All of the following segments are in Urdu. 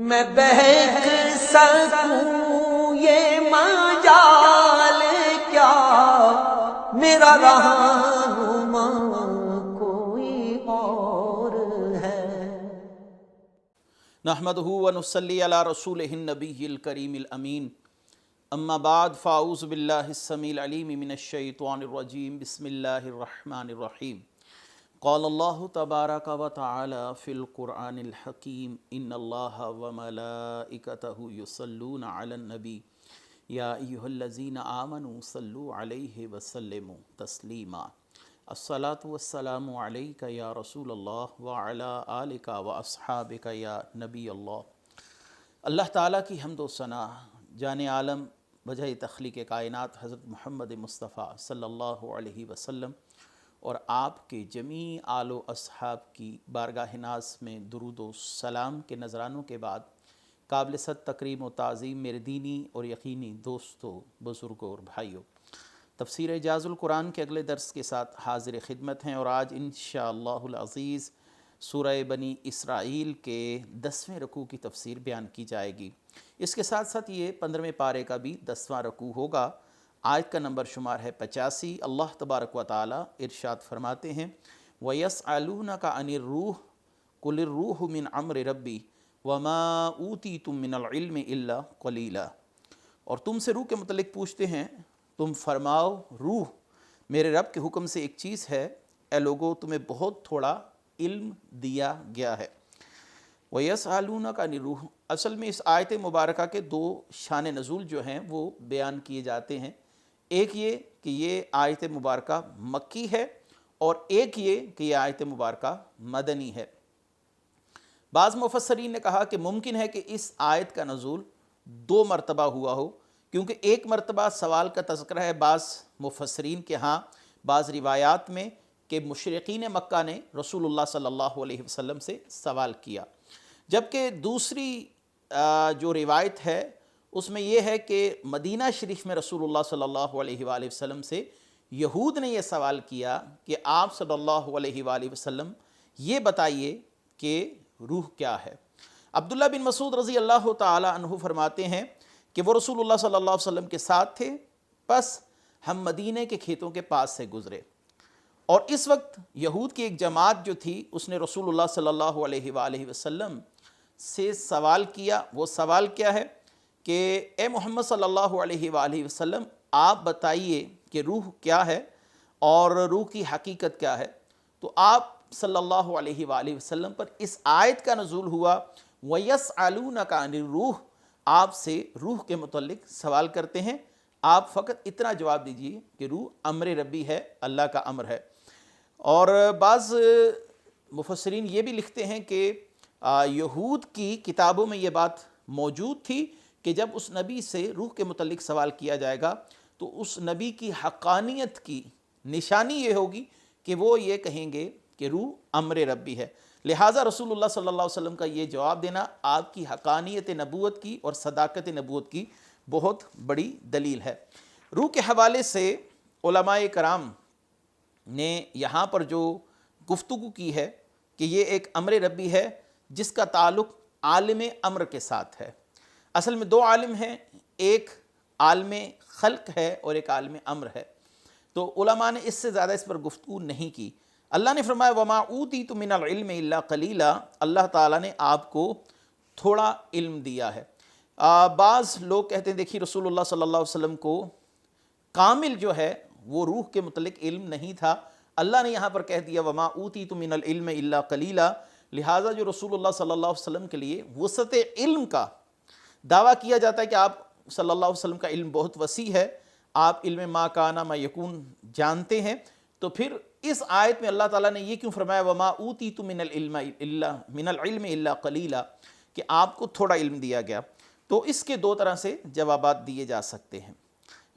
میں بہک سکوں یہ مجال کیا، میرا رہنما کوئی اور ہے۔ نحمدہ ونصلی علی رسولہ النبی الکریم الامین، اما بعد فاعوذ باللہ السمیع العلیم من الشیطان الرجیم، بسم اللہ الرحمن الرحیم۔ قال اللہ تبارک و تعالی فی القرآن الحکیم، ان اللہ وملائکتہ یصلون علی النبی یا ایہا الذین آمنوا صلوا علیہ وسلموا تسلیما۔ الصلاۃ والسلام علیک یا رسول اللہ وعلی آلک واصحابک یا نبی اللہ۔ اللہ تعالیٰ کی حمد و ثنا، جان عالم وجہ تخلیق کائنات حضرت محمد مصطفیٰ صلی اللہ علیہ وسلم اور آپ کے جمیع آل و اصحاب کی بارگاہ ناز میں درود و سلام کے نذرانوں کے بعد قابل صد تکریم و تعظیم میرے دینی اور یقینی دوستوں، بزرگوں اور بھائیوں، تفسیر اعجاز القرآن کے اگلے درس کے ساتھ حاضر خدمت ہیں، اور آج انشاءاللہ العزیز سورہ بنی اسرائیل کے 10ویں رکوع کی تفسیر بیان کی جائے گی۔ اس کے ساتھ ساتھ یہ 15ویں پارے کا بھی 10واں رکوع ہوگا۔ آیت کا نمبر شمار ہے 85۔ اللہ تبارک و تعالی ارشاد فرماتے ہیں، وَيَسْأَلُونَكَ عَنِ الرُّوحِ قُلِ الرُّوحُ مِنْ عَمْرِ رَبِّي وَمَا أُوتِيتُم مِّنَ الْعِلْمِ إِلَّا قَلِيلًا۔ اور تم سے روح کے متعلق پوچھتے ہیں، تم فرماؤ روح میرے رب کے حکم سے ایک چیز ہے، اے لوگو تمہیں بہت تھوڑا علم دیا گیا ہے۔ وَيَسْأَلُونَكَ عَنِ الرُّوحِ، اصل میں اس آیت مبارکہ کے دو شان نزول جو ہیں وہ بیان کیے جاتے ہیں۔ ایک یہ کہ یہ آیت مبارکہ مکی ہے، اور ایک یہ کہ یہ آیت مبارکہ مدنی ہے۔ بعض مفسرین نے کہا کہ ممکن ہے کہ اس آیت کا نزول 2 مرتبہ ہوا ہو، کیونکہ ایک مرتبہ سوال کا تذکرہ ہے بعض مفسرین کے ہاں بعض روایات میں کہ مشرقین مکہ نے رسول اللہ صلی اللہ علیہ وسلم سے سوال کیا، جبکہ دوسری جو روایت ہے اس میں یہ ہے کہ مدینہ شریف میں رسول اللہ صلی اللہ علیہ وآلہ وسلم سے یہود نے یہ سوال کیا کہ آپ صلی اللہ علیہ وآلہ وسلم یہ بتائیے کہ روح کیا ہے۔ عبداللہ بن مسعود رضی اللہ تعالی عنہ فرماتے ہیں کہ وہ رسول اللہ صلی اللہ علیہ وسلم کے ساتھ تھے، پس ہم مدینہ کے کھیتوں کے پاس سے گزرے، اور اس وقت یہود کی ایک جماعت جو تھی اس نے رسول اللہ صلی اللہ علیہ وآلہ وسلم سے سوال کیا۔ وہ سوال کیا ہے کہ اے محمد صلی اللہ علیہ وآلہ وسلم آپ بتائیے کہ روح کیا ہے اور روح کی حقیقت کیا ہے۔ تو آپ صلی اللہ علیہ وآلہ وسلم پر اس آیت کا نزول ہوا، وَيَسْأَلُونَكَ عَنِ الرُّوحِ، آپ سے روح کے متعلق سوال کرتے ہیں، آپ فقط اتنا جواب دیجئے کہ روح امر ربی ہے، اللہ کا امر ہے۔ اور بعض مفسرین یہ بھی لکھتے ہیں کہ یہود کی کتابوں میں یہ بات موجود تھی کہ جب اس نبی سے روح کے متعلق سوال کیا جائے گا تو اس نبی کی حقانیت کی نشانی یہ ہوگی کہ وہ یہ کہیں گے کہ روح امر ربی ہے، لہٰذا رسول اللہ صلی اللہ علیہ وسلم کا یہ جواب دینا آپ کی حقانیت نبوت کی اور صداقت نبوت کی بہت بڑی دلیل ہے۔ روح کے حوالے سے علماء کرام نے یہاں پر جو گفتگو کی ہے کہ یہ ایک امر ربی ہے جس کا تعلق عالم امر کے ساتھ ہے۔ اصل میں 2 عالم ہیں، ایک عالم خلق ہے اور ایک عالم امر ہے، تو علماء نے اس سے زیادہ اس پر گفتگو نہیں کی۔ اللہ نے فرمایا وَمَا أُوتِيتُم مِّنَ الْعِلْمِ إِلَّا قَلِيلًا، اللہ تعالیٰ نے آپ کو تھوڑا علم دیا ہے۔ بعض لوگ کہتے ہیں دیکھیے رسول اللہ صلی اللہ علیہ وسلم کو کامل جو ہے وہ روح کے متعلق علم نہیں تھا، اللہ نے یہاں پر کہہ دیا وَمَا أُوتِيتُم مِّنَ الْعِلْمِ إِلَّا قَلِيلًا، لہٰذا جو رسول اللہ صلی اللہ علیہ وسلم کے لیے وسعت علم کا دعویٰ کیا جاتا ہے کہ آپ صلی اللہ علیہ وسلم کا علم بہت وسیع ہے، آپ علم ما کان ما یکون جانتے ہیں، تو پھر اس آیت میں اللہ تعالیٰ نے یہ کیوں فرمایا وَمَا أُوتِيتُم مِّنَ الْعِلْمِ إِلَّا قَلِيلًا کہ آپ کو تھوڑا علم دیا گیا؟ تو اس کے 2 طرح سے جوابات دیے جا سکتے ہیں۔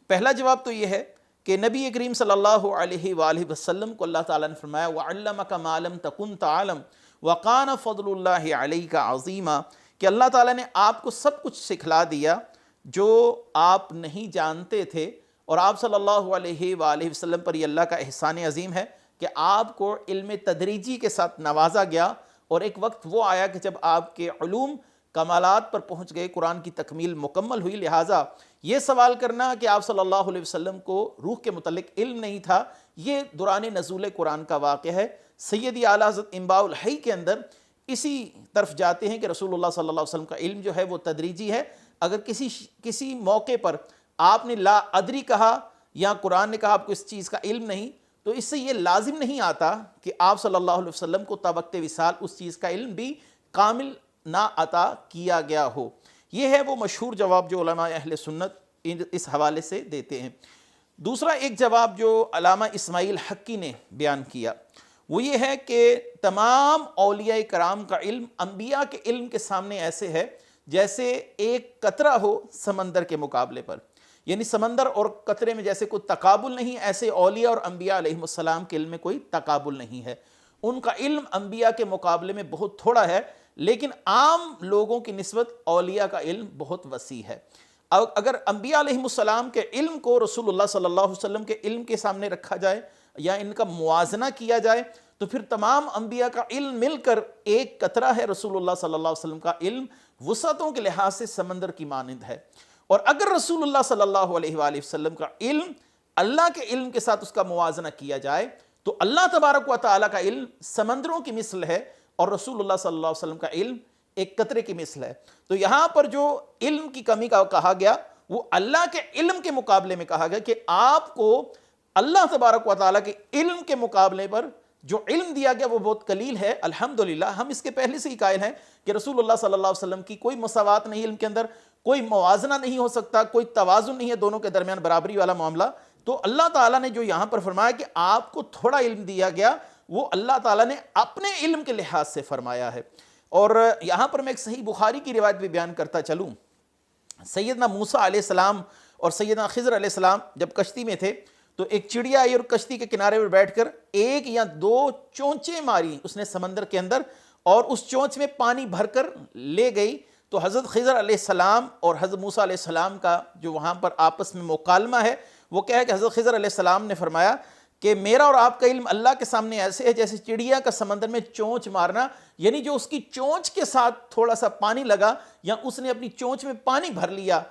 پہلا جواب تو یہ ہے کہ نبی کریم صلی اللہ علیہ وآلہ وسلم کو اللہ تعالیٰ نے فرمایا وَعَلَّمَكَ مَا لَمْ تَكُنْ تَعْلَمْ وَقَانَ فَضْلُ اللَّهِ عَلَيْكَ عَظِيمًا، کہ اللہ تعالیٰ نے آپ کو سب کچھ سکھلا دیا جو آپ نہیں جانتے تھے، اور آپ صلی اللہ علیہ وآلہ وسلم پر یہ اللہ کا احسان عظیم ہے کہ آپ کو علم تدریجی کے ساتھ نوازا گیا، اور ایک وقت وہ آیا کہ جب آپ کے علوم کمالات پر پہنچ گئے، قرآن کی تکمیل مکمل ہوئی۔ لہٰذا یہ سوال کرنا کہ آپ صلی اللہ علیہ وسلم کو روح کے متعلق علم نہیں تھا، یہ دوران نزول قرآن کا واقعہ ہے۔ سیدی اعلیٰ حضرت انباء الحی کے اندر اسی طرف جاتے ہیں کہ رسول اللہ صلی اللہ علیہ وسلم کا علم جو ہے وہ تدریجی ہے۔ اگر کسی موقع پر آپ نے لا ادری کہا یا قرآن نے کہا آپ کو اس چیز کا علم نہیں، تو اس سے یہ لازم نہیں آتا کہ آپ صلی اللہ علیہ وسلم کو تابقت وصال اس چیز کا علم بھی کامل نہ عطا کیا گیا ہو۔ یہ ہے وہ مشہور جواب جو علماء اہل سنت اس حوالے سے دیتے ہیں۔ دوسرا ایک جواب جو علامہ اسماعیل حقی نے بیان کیا وہ یہ ہے کہ تمام اولیاء کرام کا علم انبیاء کے علم کے سامنے ایسے ہے جیسے ایک قطرہ ہو سمندر کے مقابلے پر، یعنی سمندر اور قطرے میں جیسے کوئی تقابل نہیں، ایسے اولیاء اور انبیاء علیہ السلام کے علم میں کوئی تقابل نہیں ہے۔ ان کا علم انبیاء کے مقابلے میں بہت تھوڑا ہے، لیکن عام لوگوں کی نسبت اولیاء کا علم بہت وسیع ہے۔ اگر انبیاء علیہ السلام کے علم کو رسول اللہ صلی اللہ علیہ وسلم کے علم کے سامنے رکھا جائے یا ان کا موازنہ کیا جائے تو پھر تمام انبیاء کا علم مل کر ایک قطرہ ہے۔ رسول اللہ صلی اللہ علیہ وسلم کا علم وسعتوں کے لحاظ سے سمندر کی مانند ہے، اور اگر رسول اللہ صلی اللہ علیہ وآلہ وسلم کا علم اللہ کے علم کے ساتھ اس کا موازنہ کیا جائے تو اللہ تبارک و تعالیٰ کا علم سمندروں کی مثل ہے اور رسول اللہ صلی اللہ علیہ وسلم کا علم ایک قطرے کی مثل ہے۔ تو یہاں پر جو علم کی کمی کا کہا گیا وہ اللہ کے علم کے مقابلے میں کہا گیا کہ آپ کو اللہ تبارک و تعالیٰ کے علم کے مقابلے پر جو علم دیا گیا وہ بہت قلیل ہے۔ الحمدللہ ہم اس کے پہلے سے ہی قائل ہیں کہ رسول اللہ صلی اللہ علیہ وسلم کی کوئی مساوات نہیں، علم کے اندر کوئی موازنہ نہیں ہو سکتا، کوئی توازن نہیں ہے دونوں کے درمیان، برابری والا معاملہ۔ تو اللہ تعالیٰ نے جو یہاں پر فرمایا کہ آپ کو تھوڑا علم دیا گیا، وہ اللہ تعالیٰ نے اپنے علم کے لحاظ سے فرمایا ہے۔ اور یہاں پر میں ایک صحیح بخاری کی روایت بھی بیان کرتا چلوں۔ سیدنا موسیٰ علیہ السلام اور سیدنا خضر علیہ السلام جب کشتی میں تھے تو ایک چڑیا آئی اور کشتی کے کنارے پر بیٹھ کر ایک یا دو چونچیں ماری اس نے سمندر کے اندر، اور اس چونچ میں پانی بھر کر لے گئی۔ تو حضرت خضر علیہ السلام اور حضرت موسیٰ علیہ السلام کا جو وہاں پر آپس میں مکالمہ ہے وہ کیا ہے کہ حضرت خضر علیہ السلام نے فرمایا کہ میرا اور آپ کا علم اللہ کے سامنے ایسے ہے جیسے چڑیا کا سمندر میں چونچ مارنا، یعنی جو اس کی چونچ کے ساتھ تھوڑا سا پانی لگا یا اس نے اپنی چونچ میں پانی بھر لیا،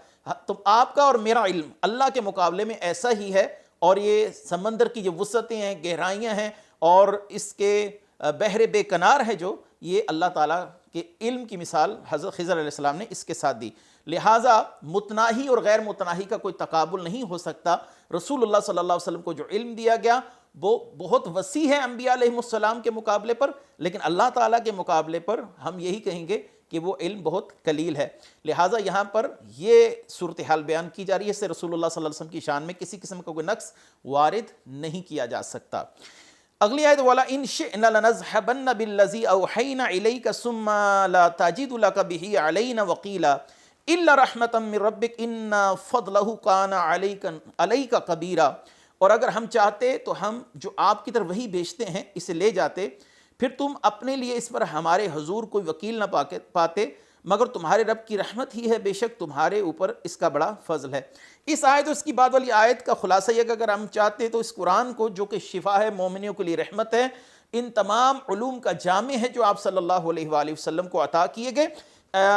تو آپ کا اور میرا علم اللہ کے مقابلے میں ایسا ہی ہے۔ اور یہ سمندر کی جو وسعتیں ہیں، گہرائیاں ہیں اور اس کے بحر بے کنار ہے جو، یہ اللہ تعالیٰ کے علم کی مثال حضرت خضر علیہ السلام نے اس کے ساتھ دی۔ لہٰذا متناہی اور غیر متناہی کا کوئی تقابل نہیں ہو سکتا۔ رسول اللہ صلی اللہ علیہ وسلم کو جو علم دیا گیا وہ بہت وسیع ہے انبیاء علیہ السلام کے مقابلے پر، لیکن اللہ تعالیٰ کے مقابلے پر ہم یہی کہیں گے کہ وہ علم بہت قلیل ہے۔ لہٰذا یہاں پر یہ صورتحال بیان کی جا رہی ہے، اس سے رسول اللہ صلی اللہ علیہ وسلم کی شان میں کسی قسم کا کوئی نقص وارد نہیں کیا جا سکتا۔ اگلی آیت وَلَئِنْ شِئْنَا لَنَذْهَبَنَّ بِالَّذِي أَوْحَيْنَا إِلَيْكَ ثُمَّ لَا تَجِدُ لَكَ بِهِ عَلَيْنَا وَقِيلًا إِلَّا رَحْمَةً مِّن رَّبِّكَ إِنَّ فَضْلَهُ كَانَ عَلَيْكَ كَبِيرًا۔ اور اگر ہم چاہتے تو ہم جو آپ کی طرف وحی بھیجتے ہیں اسے لے جاتے، پھر تم اپنے لیے اس پر ہمارے حضور کوئی وکیل نہ پاتے، مگر تمہارے رب کی رحمت ہی ہے، بے شک تمہارے اوپر اس کا بڑا فضل ہے۔ اس آیت اور اس کی بعد والی آیت کا خلاصہ یہ کہ اگر ہم چاہتے تو اس قرآن کو جو کہ شفا ہے، مومنوں کے لیے رحمت ہے، ان تمام علوم کا جامع ہے جو آپ صلی اللہ علیہ وآلہ وسلم کو عطا کیے گئے،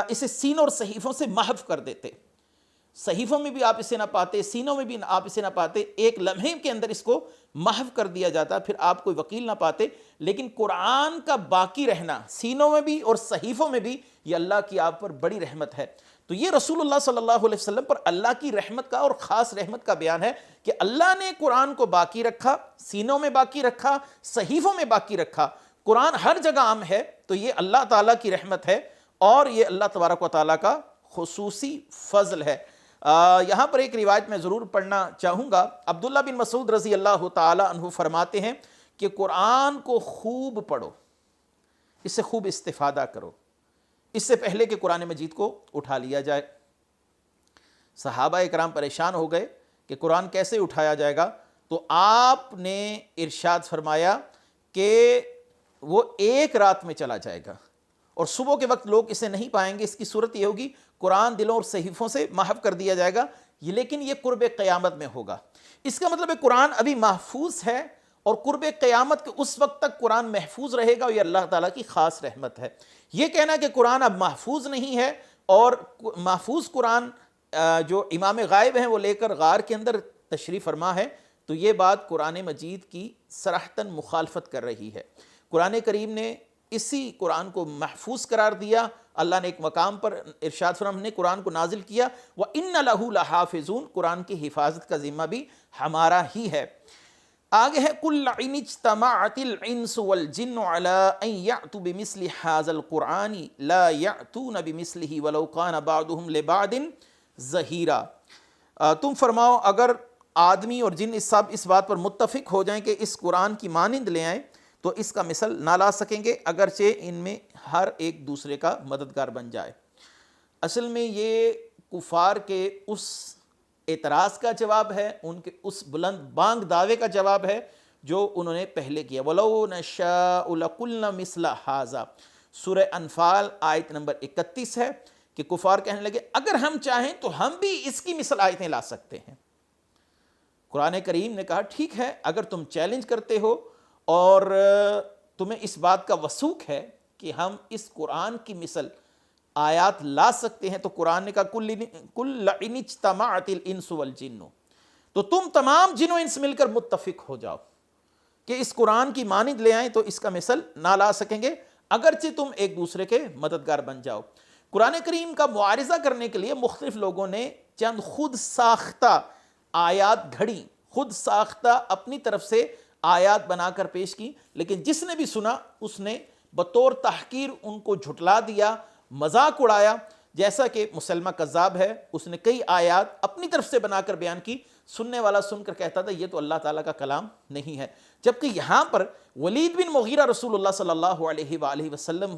اسے سینوں اور صحیفوں سے محو کر دیتے۔ صحیفوں میں بھی آپ اسے نہ پاتے، سینوں میں بھی آپ اسے نہ پاتے، ایک لمحے کے اندر اس کو محو کر دیا جاتا، پھر آپ کوئی وکیل نہ پاتے۔ لیکن قرآن کا باقی رہنا سینوں میں بھی اور صحیفوں میں بھی یہ اللہ کی آپ پر بڑی رحمت ہے۔ تو یہ رسول اللہ صلی اللہ علیہ وسلم پر اللہ کی رحمت کا اور خاص رحمت کا بیان ہے کہ اللہ نے قرآن کو باقی رکھا، سینوں میں باقی رکھا، صحیفوں میں باقی رکھا۔ قرآن ہر جگہ عام ہے تو یہ اللہ تعالیٰ کی رحمت ہے اور یہ اللہ تبارک و تعالیٰ کا خصوصی فضل ہے۔ یہاں پر ایک روایت میں ضرور پڑھنا چاہوں گا۔ عبداللہ بن مسعود رضی اللہ تعالی عنہ فرماتے ہیں کہ قرآن کو خوب پڑھو، اس سے خوب استفادہ کرو، اس سے پہلے کہ قرآن مجید کو اٹھا لیا جائے۔ صحابہ اکرام پریشان ہو گئے کہ قرآن کیسے اٹھایا جائے گا، تو آپ نے ارشاد فرمایا کہ وہ ایک رات میں چلا جائے گا اور صبح کے وقت لوگ اسے نہیں پائیں گے۔ اس کی صورت یہ ہوگی قرآن دلوں اور صحیفوں سے محو کر دیا جائے گا، لیکن یہ قرب قیامت میں ہوگا۔ اس کا مطلب ہے قرآن ابھی محفوظ ہے اور قرب قیامت کے اس وقت تک قرآن محفوظ رہے گا، اور یہ اللہ تعالیٰ کی خاص رحمت ہے۔ یہ کہنا کہ قرآن اب محفوظ نہیں ہے اور محفوظ قرآن جو امام غائب ہیں وہ لے کر غار کے اندر تشریف فرما ہے، تو یہ بات قرآن مجید کی صراحتاً مخالفت کر رہی ہے۔ قرآن کریم نے اسی قرآن کو محفوظ قرار دیا۔ اللہ نے ایک مقام پر ارشاد فرمایا، ہم نے قرآن کو نازل کیا وَإِنَّ لَهُ لَحَافِظُونَ، قرآن کی حفاظت کا ذمہ بھی ہمارا ہی ہے۔ آگے ہے قُلْ إِنِ اجْتَمَعَتِ الْإِنسُ وَالْجِنُّ عَلَىٰ أَن يَأْتُوا بِمِثْلِ هَٰذَا الْقُرْآنِ لَا يَأْتُونَ بِمِثْلِهِ وَلَوْ كَانَ بَعْضُهُمْ لِبَعْضٍ ظَهِيرًا، تم فرماؤ اگر آدمی اور جن سب اس بات پر متفق ہو جائیں کہ اس قرآن کی مانند لے آئیں تو اس کا مثل نہ لا سکیں گے، اگرچہ ان میں ہر ایک دوسرے کا مددگار بن جائے۔ اصل میں یہ کفار کے اس اعتراض کا جواب ہے، ان کے اس بلند بانگ دعوے کا جواب ہے جو انہوں نے پہلے کیا۔ وَلَوْ نَشَاءُ لَقُلْنَا مِثْلَ هَٰذَا، سورہ انفال آیت نمبر 31 ہے کہ کفار کہنے لگے اگر ہم چاہیں تو ہم بھی اس کی مثل آیتیں لا سکتے ہیں۔ قرآن کریم نے کہا ٹھیک ہے، اگر تم چیلنج کرتے ہو اور تمہیں اس بات کا وثوق ہے کہ ہم اس قرآن کی مثل آیات لا سکتے ہیں، تو قرآن نے کہا قُلْ لَئِنِ اجْتَمَعَتِ الْإِنسُ وَالْجِنُّ، تو تم تمام جن و انس مل کر متفق ہو جاؤ کہ اس قرآن کی مانند لے آئیں تو اس کا مثل نہ لا سکیں گے، اگرچہ تم ایک دوسرے کے مددگار بن جاؤ۔ قرآن کریم کا معارضہ کرنے کے لیے مختلف لوگوں نے چند خود ساختہ آیات گھڑی، خود ساختہ اپنی طرف سے آیات بنا کر پیش کی، لیکن جس نے بھی سنا اس نے بطور تحقیر ان کو جھٹلا دیا، مذاق اڑایا۔ جیسا کہ مسلمہ کذاب ہے، اس نے کئی آیات اپنی طرف سے بنا کر بیان کی، سننے والا سن کر کہتا تھا یہ تو اللہ تعالیٰ کا کلام نہیں ہے، جبکہ یہاں پر ولید بن مغیرہ رسول اللہ صلی اللہ علیہ وآلہ وسلم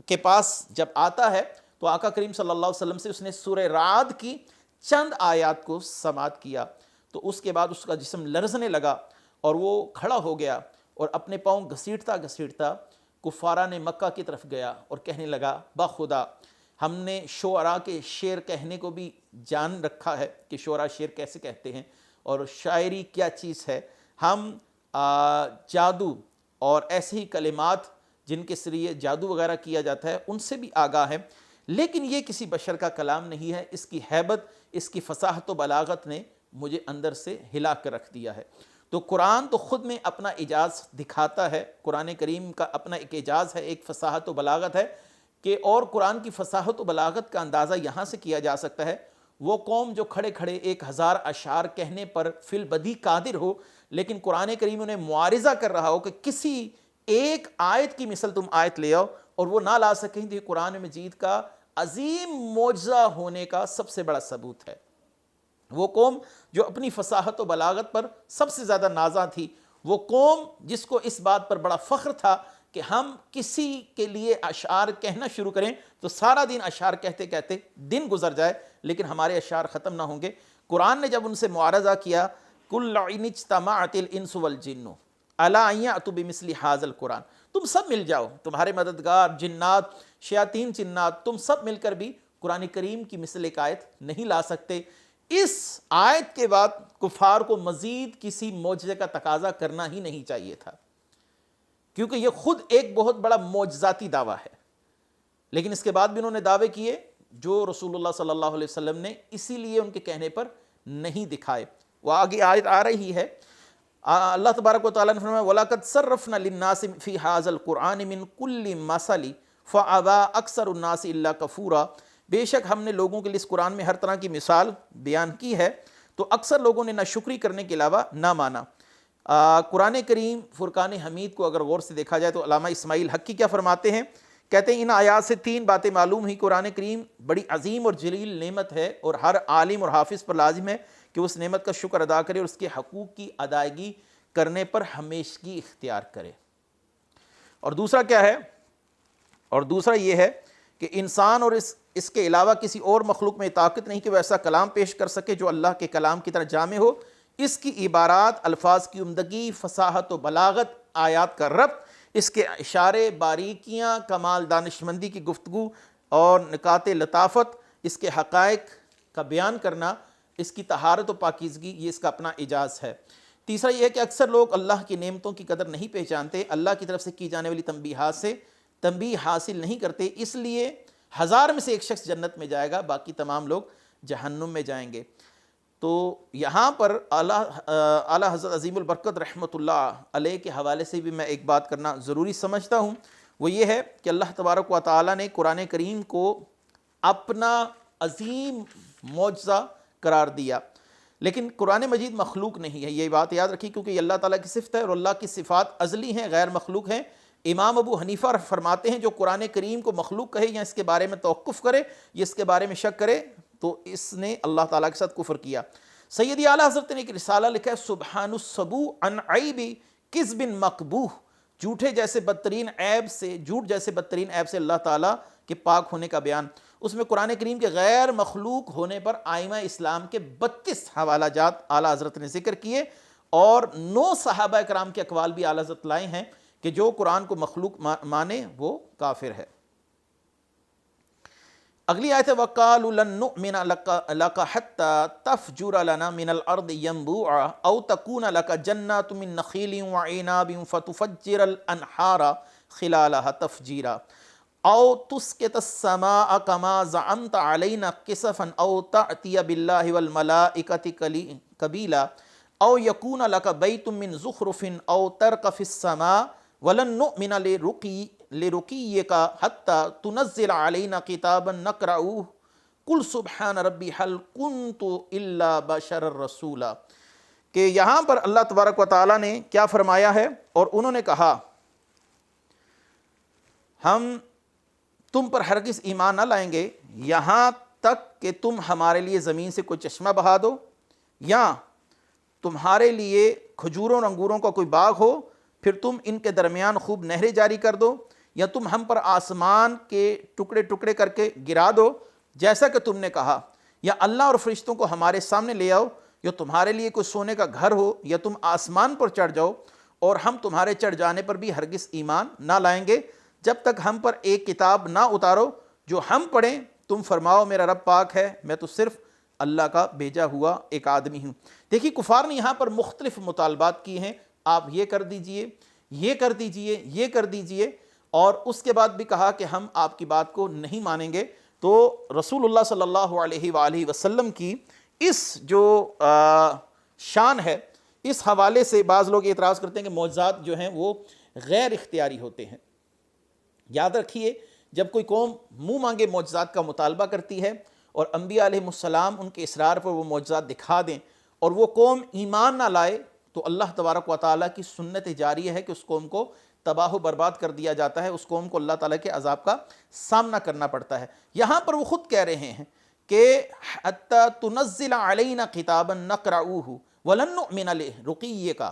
کے پاس جب آتا ہے تو آقا کریم صلی اللہ علیہ وسلم سے اس نے سورہ رعد کی چند آیات کو سماعت کیا، تو اس کے بعد اس کا جسم لرزنے لگا اور وہ کھڑا ہو گیا اور اپنے پاؤں گھسیٹتا گھسیٹتا کفارہ نے مکہ کی طرف گیا اور کہنے لگا بخدا ہم نے شعراء کے شعر کہنے کو بھی جان رکھا ہے کہ شعراء شعر کیسے کہتے ہیں اور شاعری کیا چیز ہے، ہم جادو اور ایسے ہی کلمات جن کے ذریعے جادو وغیرہ کیا جاتا ہے ان سے بھی آگاہ ہے، لیکن یہ کسی بشر کا کلام نہیں ہے، اس کی ہیبت، اس کی فصاحت و بلاغت نے مجھے اندر سے ہلا کر رکھ دیا ہے۔ تو قرآن تو خود میں اپنا اعجاز دکھاتا ہے، قرآن کریم کا اپنا ایک اعجاز ہے، ایک فصاحت و بلاغت ہے کہ اور قرآن کی فصاحت و بلاغت کا اندازہ یہاں سے کیا جا سکتا ہے، وہ قوم جو کھڑے کھڑے 1000 اشعار کہنے پر فی البدی قادر ہو، لیکن قرآن کریم انہیں معارضہ کر رہا ہو کہ کسی ایک آیت کی مثل تم آیت لے آؤ اور وہ نہ لا سکیں، تو یہ قرآن مجید کا عظیم معجزہ ہونے کا سب سے بڑا ثبوت ہے۔ وہ قوم جو اپنی فصاحت و بلاغت پر سب سے زیادہ نازاں تھی، وہ قوم جس کو اس بات پر بڑا فخر تھا کہ ہم کسی کے لیے اشعار کہنا شروع کریں تو سارا دن اشعار کہتے کہتے دن گزر جائے لیکن ہمارے اشعار ختم نہ ہوں گے، قرآن نے جب ان سے معارضہ کیا قُلْ إِنِ اجْتَمَعَتِ الْإِنسُ وَالْجِنُّ عَلَىٰ أَن يَأْتُوا بِمِثْلِ هَٰذَا الْقُرْآنِ، تم سب مل جاؤ، تمہارے مددگار جنات، شیاطین جنات، تم سب مل کر بھی قرآن کریم کی مثل ایک آیت نہیں لا سکتے۔ اس آیت کے بعد کفار کو مزید کسی معجزے کا تقاضا کرنا ہی نہیں چاہیے تھا، کیونکہ یہ خود ایک بہت بڑا معجزاتی دعویٰ ہے، لیکن اس کے بعد بھی انہوں نے دعوے کیے جو رسول اللہ صلی اللہ علیہ وسلم نے اسی لیے ان کے کہنے پر نہیں دکھائے۔ وہ آگے آیت آ رہی ہے، اللہ تبارک و تعالیٰ نے فرمایا وَلَقَدْ صَرَّفْنَا لِلنَّاسِ فِي هَٰذَا الْقُرْآنِ مِن كُلِّ مَثَلٍ فَأَبَىٰ أَكْثَرُ النَّاسِ إِلَّا كَفُورًا، بے شک ہم نے لوگوں کے لیے اس قرآن میں ہر طرح کی مثال بیان کی ہے تو اکثر لوگوں نے ناشکری کرنے کے علاوہ نہ مانا۔ قرآن کریم فرقان حمید کو اگر غور سے دیکھا جائے تو علامہ اسماعیل حقی کیا فرماتے ہیں، کہتے ہیں ان آیات سے 3 باتیں معلوم ہوئی، قرآن کریم بڑی عظیم اور جلیل نعمت ہے اور ہر عالم اور حافظ پر لازم ہے کہ اس نعمت کا شکر ادا کرے اور اس کے حقوق کی ادائیگی کرنے پر ہمیشگی اختیار کرے۔ اور دوسرا کیا ہے؟ اور دوسرا یہ ہے کہ انسان اور اس کے علاوہ کسی اور مخلوق میں طاقت نہیں کہ وہ ایسا کلام پیش کر سکے جو اللہ کے کلام کی طرح جامع ہو، اس کی عبارات، الفاظ کی عمدگی، فصاحت و بلاغت، آیات کا ربط، اس کے اشارے، باریکیاں، کمال دانشمندی کی گفتگو اور نکات لطافت، اس کے حقائق کا بیان کرنا، اس کی طہارت و پاکیزگی، یہ اس کا اپنا اعجاز ہے۔ تیسرا یہ ہے کہ اکثر لوگ اللہ کی نعمتوں کی قدر نہیں پہچانتے، اللہ کی طرف سے کی جانے والی تنبیہات سے تنبیہ حاصل نہیں کرتے، اس لیے 1000 میں سے ایک شخص جنت میں جائے گا، باقی تمام لوگ جہنم میں جائیں گے۔ تو یہاں پر اعلیٰ حضرت عظیم البرکت رحمۃ اللہ علیہ کے حوالے سے بھی میں ایک بات کرنا ضروری سمجھتا ہوں، وہ یہ ہے کہ اللہ تبارک و تعالیٰ نے قرآن کریم کو اپنا عظیم معجزہ قرار دیا، لیکن قرآن مجید مخلوق نہیں ہے، یہ بات یاد رکھی، کیونکہ یہ اللہ تعالیٰ کی صفت ہے اور اللہ کی صفات ازلی ہیں، غیر مخلوق ہیں۔ امام ابو حنیفہ فرماتے ہیں جو قرآن کریم کو مخلوق کہے یا اس کے بارے میں توقف کرے یا اس کے بارے میں شک کرے تو اس نے اللہ تعالیٰ کے ساتھ کفر کیا۔ سیدی اعلیٰ حضرت نے ایک رسالہ لکھا ہے سبحان السبو عن عیب کذب مقبوح، جھوٹ جیسے بدترین عیب سے اللہ تعالیٰ کے پاک ہونے کا بیان۔ اس میں قرآن کریم کے غیر مخلوق ہونے پر آئمہ اسلام کے 32 حوالہ جات اعلیٰ حضرت نے ذکر کیے، اور 9 صحابہ کرام کے اقوال بھی اعلیٰ حضرت لائے ہیں کہ جو قرآن کو مخلوق مانے وہ کافر ہے۔ اگلی آیت ہے وَقَالُوا لَن نُؤْمِنَ لَكَ حَتَّى تَفْجُرَ لَنَا مِنَ الْأَرْضِ يَنبُوعًا أَوْ تَكُونَ لَكَ جَنَّاتٌ مِّن نَخِيلٍ وَعِنَابٍ فَتُفَجِّرَ الْأَنْهَارَ خِلَالَهَا تَفْجِيرًا أَوْ تُسْقِطَ السَّمَاءَ كَمَا زَعَمْتَ عَلَيْنَا كِسَفًا أَوْ تَأْتِيَ بِاللَّهِ وَالْمَلَائِكَةِ قَبِيلًا أَوْ يَكُونَ لَكَ بَيْتٌ مِّن زُخْرُفٍ أَوْ تَرْقَ فِي السَّمَاءِ وَلَن نُؤْمِنَ لِرُقِيِّكَ حَتَّى تُنَزِّلَ عَلَيْنَا كِتَابًا نَقْرَؤُهُ قُلْ سُبْحَانَ رَبِّي هَلْ كُنْتُ إِلَّا بَشَرًا رَسُولًا، کہ یہاں پر اللہ تبارک و تعالیٰ نے کیا فرمایا ہے، اور انہوں نے کہا ہم تم پر ہرگز ایمان نہ لائیں گے یہاں تک کہ تم ہمارے لیے زمین سے کوئی چشمہ بہا دو، یا تمہارے لیے کھجوروں اور انگوروں کا کوئی باغ ہو، پھر تم ان کے درمیان خوب نہریں جاری کر دو، یا تم ہم پر آسمان کے ٹکڑے ٹکڑے کر کے گرا دو جیسا کہ تم نے کہا، یا اللہ اور فرشتوں کو ہمارے سامنے لے آؤ، یا تمہارے لیے کوئی سونے کا گھر ہو، یا تم آسمان پر چڑھ جاؤ، اور ہم تمہارے چڑھ جانے پر بھی ہرگز ایمان نہ لائیں گے جب تک ہم پر ایک کتاب نہ اتارو جو ہم پڑھیں، تم فرماؤ میرا رب پاک ہے، میں تو صرف اللہ کا بھیجا ہوا ایک آدمی ہوں۔ دیکھیے کفار نے یہاں پر مختلف مطالبات کی ہیں، آپ یہ کر دیجئے، یہ کر دیجئے، یہ کر دیجئے، اور اس کے بعد بھی کہا کہ ہم آپ کی بات کو نہیں مانیں گے۔ تو رسول اللہ صلی اللہ علیہ وآلہ وسلم کی اس جو شان ہے، اس حوالے سے بعض لوگ اعتراض کرتے ہیں کہ معجزات جو ہیں وہ غیر اختیاری ہوتے ہیں۔ یاد رکھیے جب کوئی قوم منہ مانگے معجزات کا مطالبہ کرتی ہے اور انبیاء علیہ السلام ان کے اصرار پر وہ معجزات دکھا دیں اور وہ قوم ایمان نہ لائے، تو اللہ تبارک و تعالیٰ کی سنت جاری ہے کہ اس قوم کو تباہ و برباد کر دیا جاتا ہے، اس قوم کو اللہ تعالیٰ کے عذاب کا سامنا کرنا پڑتا ہے۔ یہاں پر وہ خود کہہ رہے ہیں کہ حَتَّى تُنَزِّلَ عَلَيْنَا كِتَابًا نَقْرَؤُهُ وَلَن نُؤْمِنَ لِرُقِيِّكَ،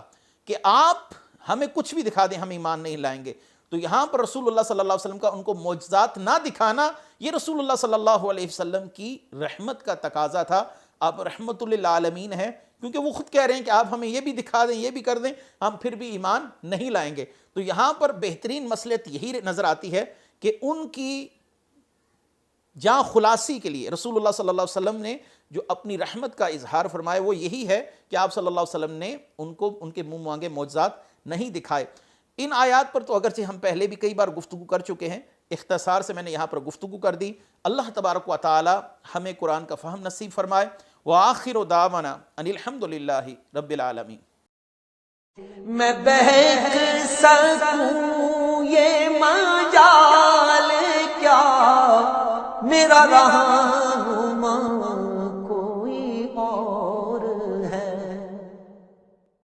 کہ آپ ہمیں کچھ بھی دکھا دیں ہم ایمان نہیں لائیں گے۔ تو یہاں پر رسول اللہ صلی اللہ علیہ وسلم کا ان کو معجزات نہ دکھانا، یہ رسول اللہ صلی اللہ علیہ وسلم کی رحمت کا تقاضا تھا۔ آپ رحمت للعالمین ہیں، کیونکہ وہ خود کہہ رہے ہیں کہ آپ ہمیں یہ بھی دکھا دیں، یہ بھی کر دیں، ہم پھر بھی ایمان نہیں لائیں گے۔ تو یہاں پر بہترین مصلحت یہی نظر آتی ہے کہ ان کی جاں خلاصی کے لیے رسول اللہ صلی اللہ علیہ وسلم نے جو اپنی رحمت کا اظہار فرمایا وہ یہی ہے کہ آپ صلی اللہ علیہ وسلم نے ان کو ان کے منہ مانگے معجزات نہیں دکھائے۔ ان آیات پر تو اگرچہ ہم پہلے بھی کئی بار گفتگو کر چکے ہیں، اختصار سے میں نے یہاں پر گفتگو کر دی۔ اللہ تبارک و تعالی ہمیں قرآن کا فہم نصیب فرمائے۔ وآخر دعوانا ان الحمد للہ رب العالمین۔ میں بہک سکوں یہ مجال کیا، میرا رہنما کوئی اور